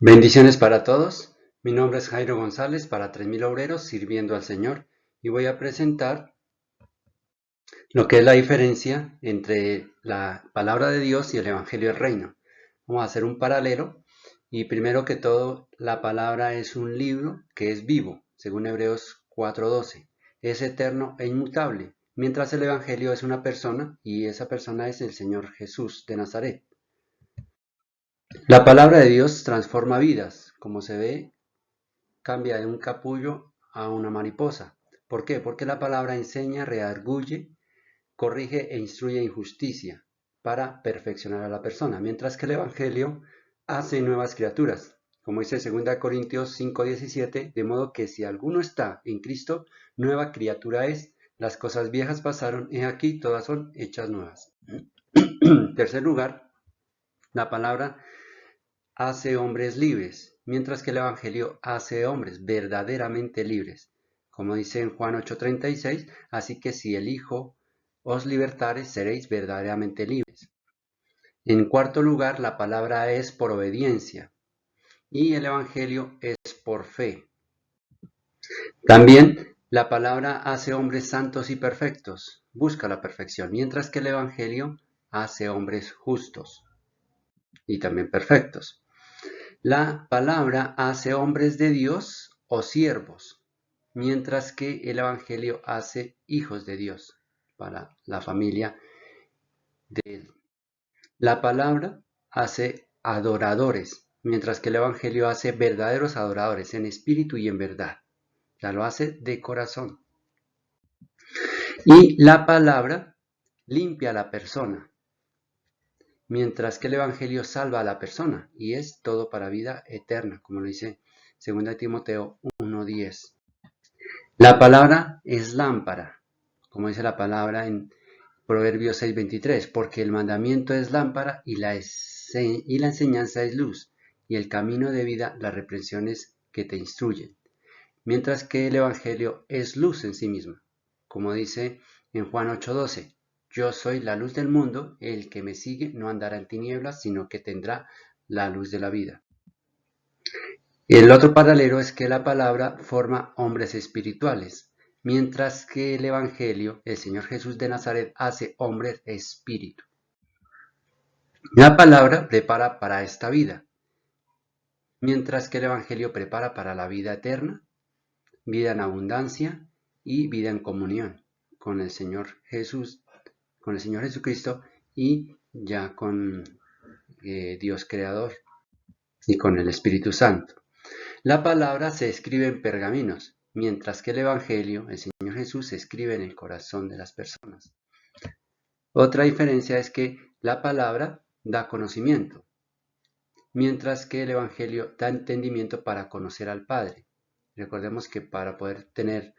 Bendiciones para todos. Mi nombre es Jairo González para 3000 Obreros Sirviendo al Señor y voy a presentar lo que es la diferencia entre la palabra de Dios y el Evangelio del Reino. Vamos a hacer un paralelo y primero que todo la palabra es un libro que es vivo, según Hebreos 4:12. Es eterno e inmutable, mientras el Evangelio es una persona y esa persona es el Señor Jesús de Nazaret. La palabra de Dios transforma vidas, como se ve cambia de un capullo a una mariposa. ¿Por qué? Porque la palabra enseña, redarguye, corrige e instruye en justicia para perfeccionar a la persona, mientras que el Evangelio hace nuevas criaturas. Como dice 2 Corintios 5:17, de modo que si alguno está en Cristo, nueva criatura es, las cosas viejas pasaron, he aquí todas son hechas nuevas. En tercer lugar, la palabra hace hombres libres, mientras que el Evangelio hace hombres verdaderamente libres. Como dice en Juan 8:36, así que si el Hijo os libertare, seréis verdaderamente libres. En cuarto lugar, la palabra es por obediencia y el Evangelio es por fe. También la palabra hace hombres santos y perfectos, busca la perfección, mientras que el Evangelio hace hombres justos y también perfectos. La palabra hace hombres de Dios o siervos, mientras que el Evangelio hace hijos de Dios para la familia de él. La palabra hace adoradores, mientras que el Evangelio hace verdaderos adoradores en espíritu y en verdad. Ya lo hace de corazón. Y la palabra limpia a la persona, mientras que el Evangelio salva a la persona y es todo para vida eterna, como lo dice 2 Timoteo 1:10. La palabra es lámpara, como dice la palabra en Proverbios 6:23, porque el mandamiento es lámpara y la enseñanza es luz, y el camino de vida las reprensiones que te instruyen. Mientras que el Evangelio es luz en sí misma, como dice en Juan 8:12, yo soy la luz del mundo, el que me sigue no andará en tinieblas, sino que tendrá la luz de la vida. El otro paralelo es que la palabra forma hombres espirituales, mientras que el Evangelio, el Señor Jesús de Nazaret, hace hombres espíritu. La palabra prepara para esta vida, mientras que el Evangelio prepara para la vida eterna, vida en abundancia y vida en comunión con el Señor Jesús, con el Señor Jesucristo y ya con Dios Creador y con el Espíritu Santo. La palabra se escribe en pergaminos, mientras que el Evangelio, el Señor Jesús, se escribe en el corazón de las personas. Otra diferencia es que la palabra da conocimiento, mientras que el Evangelio da entendimiento para conocer al Padre. Recordemos que para poder tener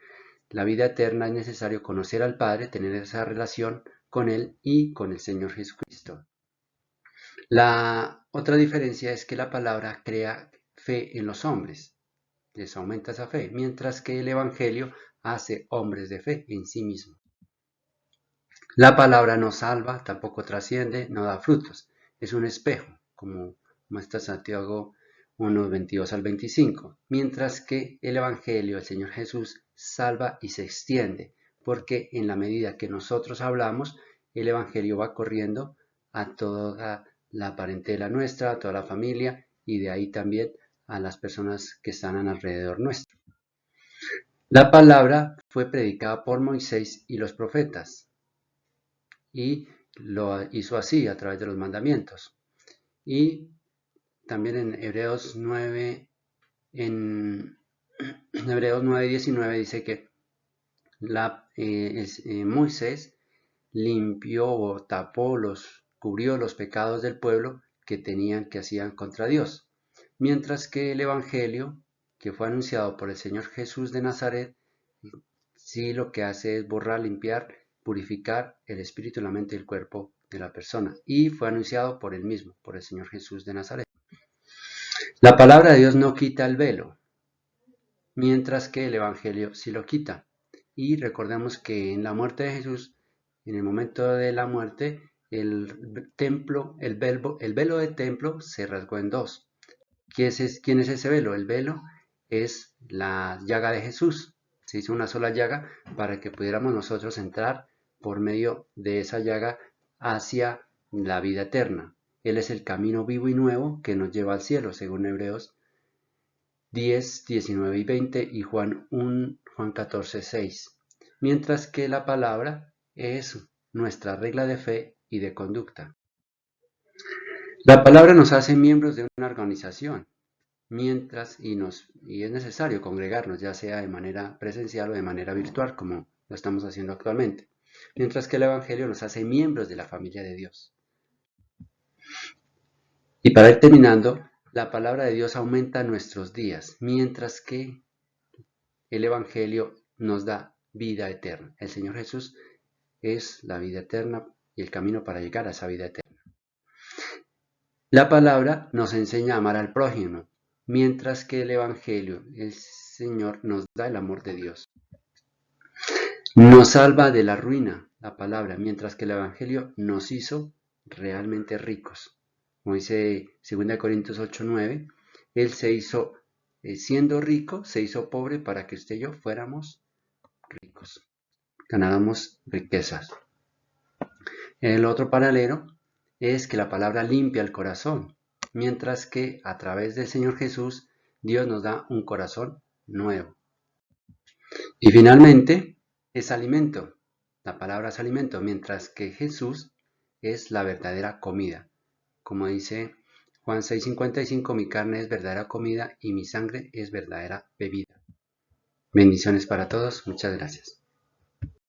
la vida eterna es necesario conocer al Padre, tener esa relación con Él y con el Señor Jesucristo. La otra diferencia es que la palabra crea fe en los hombres, les aumenta esa fe, mientras que el Evangelio hace hombres de fe en sí mismo. La palabra no salva, tampoco trasciende, no da frutos, es un espejo, como muestra Santiago 1:22 al 25, mientras que el Evangelio, el Señor Jesús, salva y se extiende, porque en la medida que nosotros hablamos, el Evangelio va corriendo a toda la parentela nuestra, a toda la familia y de ahí también a las personas que están alrededor nuestro. La palabra fue predicada por Moisés y los profetas y lo hizo así a través de los mandamientos. Y también en Hebreos 9:19 dice que Moisés limpió o tapó cubrió los pecados del pueblo que hacían contra Dios. Mientras que el Evangelio, que fue anunciado por el Señor Jesús de Nazaret, sí lo que hace es borrar, limpiar, purificar el espíritu, la mente y el cuerpo de la persona. Y fue anunciado por él mismo, por el Señor Jesús de Nazaret. La palabra de Dios no quita el velo, mientras que el Evangelio sí lo quita. Y recordemos que en la muerte de Jesús, en el momento de la muerte, el velo del templo se rasgó en dos. ¿Quién es ese velo? El velo es la llaga de Jesús. Se hizo una sola llaga para que pudiéramos nosotros entrar por medio de esa llaga hacia la vida eterna. Él es el camino vivo y nuevo que nos lleva al cielo, según Hebreos 10, 19 y 20 y Juan 14, 6. Mientras que la palabra es nuestra regla de fe y de conducta. La palabra nos hace miembros de una organización, y es necesario congregarnos, ya sea de manera presencial o de manera virtual, como lo estamos haciendo actualmente. Mientras que el Evangelio nos hace miembros de la familia de Dios. Y para ir terminando, la palabra de Dios aumenta nuestros días, mientras que el Evangelio nos da vida eterna. El Señor Jesús es la vida eterna y el camino para llegar a esa vida eterna. La palabra nos enseña a amar al prójimo, mientras que el Evangelio, el Señor, nos da el amor de Dios. Nos salva de la ruina, la palabra, mientras que el Evangelio nos hizo realmente ricos. Como dice 2 Corintios 8:9, Él se hizo, siendo rico, se hizo pobre para que usted y yo fuéramos ricos, ganáramos riquezas. El otro paralelo es que la palabra limpia el corazón, mientras que a través del Señor Jesús, Dios nos da un corazón nuevo. Y finalmente, es alimento. La palabra es alimento, mientras que Jesús es la verdadera comida. Como dice Juan 6:55, mi carne es verdadera comida y mi sangre es verdadera bebida. Bendiciones para todos. Muchas gracias.